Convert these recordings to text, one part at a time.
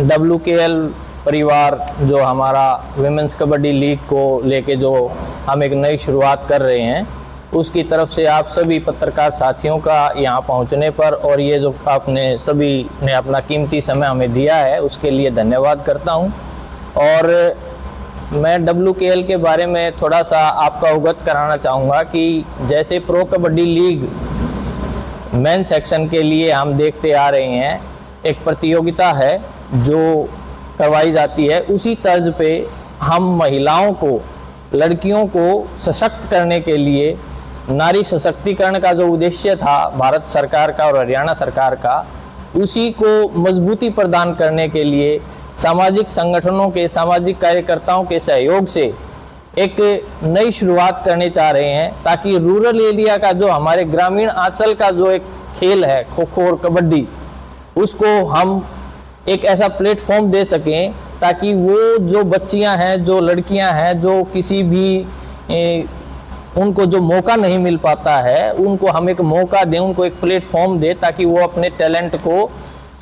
WKL परिवार जो हमारा विमेंस कबड्डी लीग को लेके जो हम एक नई शुरुआत कर रहे हैं, उसकी तरफ से आप सभी पत्रकार साथियों का यहाँ पहुँचने पर और ये जो आपने सभी ने अपना कीमती समय हमें दिया है, उसके लिए धन्यवाद करता हूँ। और मैं WKL के बारे में थोड़ा सा आपका अवगत कराना चाहूँगा कि जैसे pro kabaddi league main section के लिए हम देखते आ रहे हैं, एक प्रतियोगिता है जो करवाई जाती है, उसी तर्ज पे हम महिलाओं को, लड़कियों को सशक्त करने के लिए नारी सशक्तिकरण का जो उद्देश्य था भारत सरकार का और हरियाणा सरकार का, उसी को मजबूती प्रदान करने के लिए सामाजिक संगठनों के, सामाजिक कार्यकर्ताओं के सहयोग से एक नई शुरुआत करने चाह रहे हैं, ताकि रूरल एरिया का जो हमारे ग्रामीण आंचल का जो एक खेल है खो खो और कबड्डी, उसको हम एक ऐसा प्लेटफॉर्म दे सकें ताकि वो जो बच्चियां हैं, जो लड़कियां हैं, जो किसी भी उनको जो मौका नहीं मिल पाता है, उनको हम एक मौका दें, उनको एक प्लेटफॉर्म दें ताकि वो अपने टैलेंट को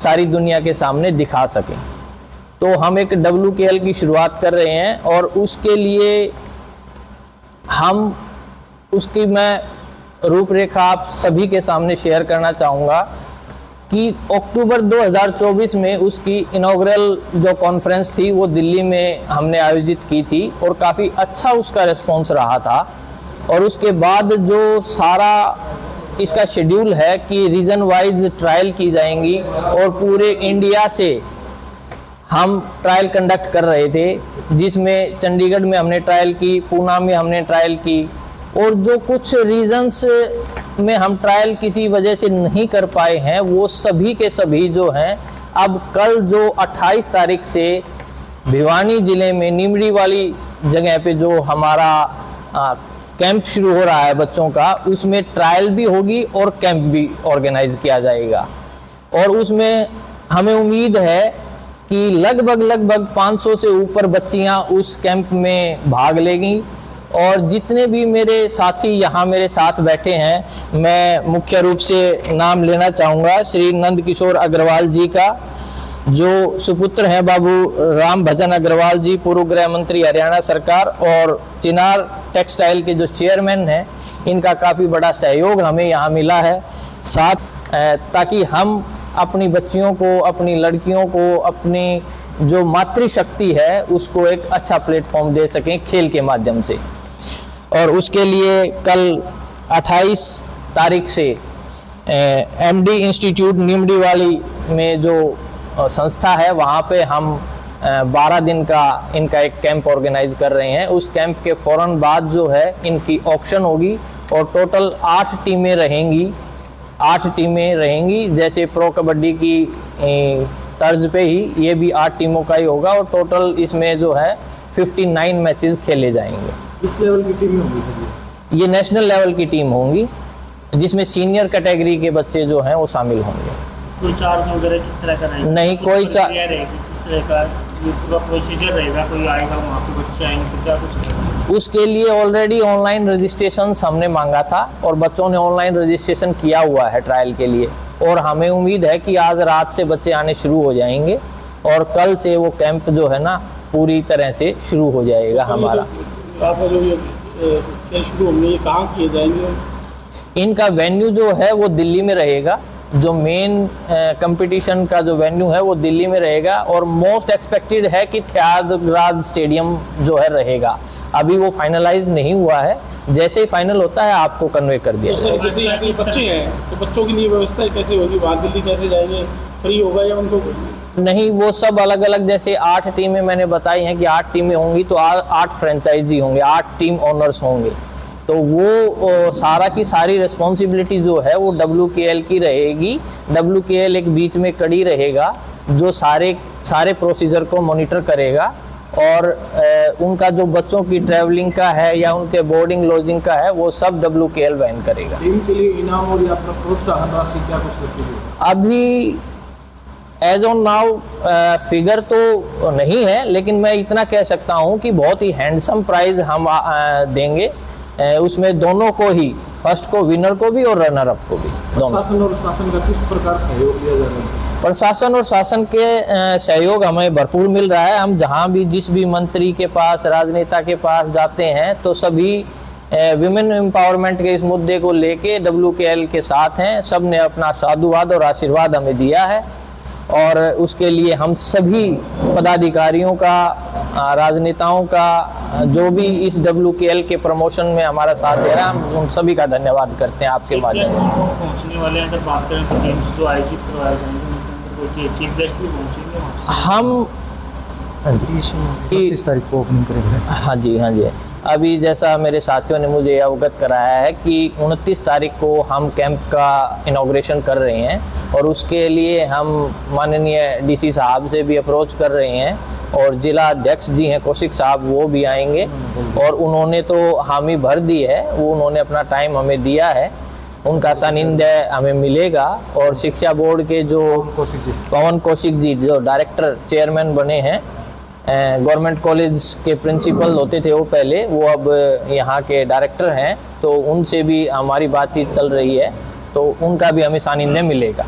सारी दुनिया के सामने दिखा सकें। तो हम एक WKL की शुरुआत कर रहे हैं और उसके लिए उसकी मैं रूपरेखा आप सभी के सामने शेयर करना चाहूँगा कि अक्टूबर 2024 में उसकी इनॉग्रल जो कॉन्फ्रेंस थी वो दिल्ली में हमने आयोजित की थी और काफ़ी अच्छा उसका रिस्पॉन्स रहा था। और उसके बाद जो सारा इसका शेड्यूल है कि रीजन वाइज ट्रायल की जाएंगी और पूरे इंडिया से हम ट्रायल कंडक्ट कर रहे थे, जिसमें चंडीगढ़ में हमने ट्रायल की, पूना में हमने ट्रायल की, और जो कुछ रीजन्स में हम ट्रायल किसी वजह से नहीं कर पाए हैं, वो सभी के सभी जो हैं अब कल जो 28 तारीख से भिवानी ज़िले में निमड़ी वाली जगह पे जो हमारा कैंप शुरू हो रहा है बच्चों का, उसमें ट्रायल भी होगी और कैंप भी ऑर्गेनाइज किया जाएगा। और उसमें हमें उम्मीद है कि लगभग 500 से ऊपर बच्चियां उस कैंप में भाग लेंगी। और जितने भी मेरे साथी यहाँ मेरे साथ बैठे हैं, मैं मुख्य रूप से नाम लेना चाहूँगा श्री नंद किशोर अग्रवाल जी का, जो सुपुत्र हैं बाबू राम भजन अग्रवाल जी, पूर्व गृह मंत्री हरियाणा सरकार, और चिनार टेक्सटाइल के जो चेयरमैन हैं, इनका काफ़ी बड़ा सहयोग हमें यहाँ मिला है साथ, ताकि हम अपनी बच्चियों को, अपनी लड़कियों को, अपनी जो मातृशक्ति है उसको एक अच्छा प्लेटफॉर्म दे सकें खेल के माध्यम से। और उसके लिए कल 28 तारीख से MD इंस्टीट्यूट निमड़ी वाली में जो संस्था है, वहाँ पे हम 12 दिन का इनका एक कैंप ऑर्गेनाइज कर रहे हैं। उस कैंप के फ़ौरन बाद जो है इनकी ऑक्शन होगी और टोटल 8 टीमें रहेंगी। 8 टीमें रहेंगी, जैसे प्रो कबड्डी की तर्ज पे ही ये भी 8 टीमों का ही होगा और टोटल इसमें जो है 59 मैचेस खेले जाएंगे। किस लेवल की टीम होंगी? ये नेशनल लेवल की टीम होंगी, जिसमें सीनियर कैटेगरी के बच्चे जो हैं वो शामिल होंगे। कोई चार्ज वगैरह किस तरह का रहेगा? नहीं, कोई चार्ज, किस तरह का ये पूरा प्रोसीजर रहेगा? कोई आएगा वहाँ पे, बच्चे आएंगे तो क्या कुछ? उसके लिए ऑलरेडी ऑनलाइन रजिस्ट्रेशन हमने मांगा था और बच्चों ने ऑनलाइन रजिस्ट्रेशन किया हुआ है ट्रायल के लिए, और हमें उम्मीद है कि आज रात से बच्चे आने शुरू हो जाएंगे और कल से वो कैंप जो है ना पूरी तरह से शुरू हो जाएगा हमारा। आपका जो ये शुरू होंगे, ये कहाँ किए जाएंगे? इनका वेन्यू जो है वो दिल्ली में रहेगा, जो मेन कंपटीशन का जो वेन्यू है वो दिल्ली में रहेगा, और मोस्ट एक्सपेक्टेड है कि त्यागराज स्टेडियम जो है रहेगा। अभी वो फाइनलाइज नहीं हुआ है, जैसे ही फाइनल होता है आपको कन्वे कर दिया जाएगा। जैसे ऐसे बच्चे हैं तो बच्चों के लिए व्यवस्था कैसे होगी? वहाँ दिल्ली कैसे जाएंगे? फ्री होगा या उनको? नहीं, वो सब अलग अलग, जैसे 8 टीमें मैंने बताई हैं कि 8 टीमें होंगी, तो 8 फ्रेंचाइजी होंगे, 8 टीम ओनर्स होंगे, तो वो सारा की सारी रिस्पॉन्सिबिलिटी जो है वो WKL की रहेगी। WKL एक बीच में कड़ी रहेगा जो सारे प्रोसीजर को मॉनिटर करेगा, और उनका जो बच्चों की ट्रैवलिंग का है या उनके बोर्डिंग लॉजिंग का है वो सब WKL वहन करेगा। टीम के लिए इनाम और प्रोत्साहन राशि क्या कुछ होती है? अभी एज ऑन नाउ फिगर तो नहीं है, लेकिन मैं इतना कह सकता हूँ कि बहुत ही हैंडसम प्राइज हम देंगे। उसमें दोनों को ही, फर्स्ट को, विनर को भी और रनर अप को भी, दोनों। शासन और शासन का किस प्रकार सहयोग दिया जा रहा है? प्रशासन और शासन के सहयोग हमें भरपूर मिल रहा है। हम जहां भी जिस भी मंत्री के पास, राजनेता के पास जाते हैं तो सभी विमेन एम्पावरमेंट के इस मुद्दे को लेके WKL के साथ हैं। सब ने अपना साधुवाद और आशीर्वाद हमें दिया है और उसके लिए हम सभी पदाधिकारियों का, राजनेताओं का, जो भी इस WKL के प्रमोशन में हमारा साथ दे रहा है, हम उन सभी का धन्यवाद करते हैं आपके माध्यम से। पहुंचने वाले हैं, अगर बात करें तो गेम्स जो आयोजित करवाए जाएंगे उनके अंदर चीफ गेस्ट भी पहुंचेंगे वहाँ से? हम 30 तारीख को ओपनिंग करेंगे। हाँ जी। अभी जैसा मेरे साथियों ने मुझे अवगत कराया है कि 29 तारीख को हम कैंप का इनॉग्रेशन कर रहे हैं और उसके लिए हम माननीय DC साहब से भी अप्रोच कर रहे हैं और जिला अध्यक्ष जी हैं कौशिक साहब, वो भी आएंगे और उन्होंने तो हामी भर दी है, वो उन्होंने अपना टाइम हमें दिया है, उनका सानिध्य हमें मिलेगा। और शिक्षा बोर्ड के जो पवन कौशिक जी जो डायरेक्टर चेयरमैन बने हैं, गवर्नमेंट कॉलेज के प्रिंसिपल होते थे वो पहले, वो अब यहाँ के डायरेक्टर हैं, तो उनसे भी हमारी बातचीत चल रही है, तो उनका भी हमें सानिध्य मिलेगा।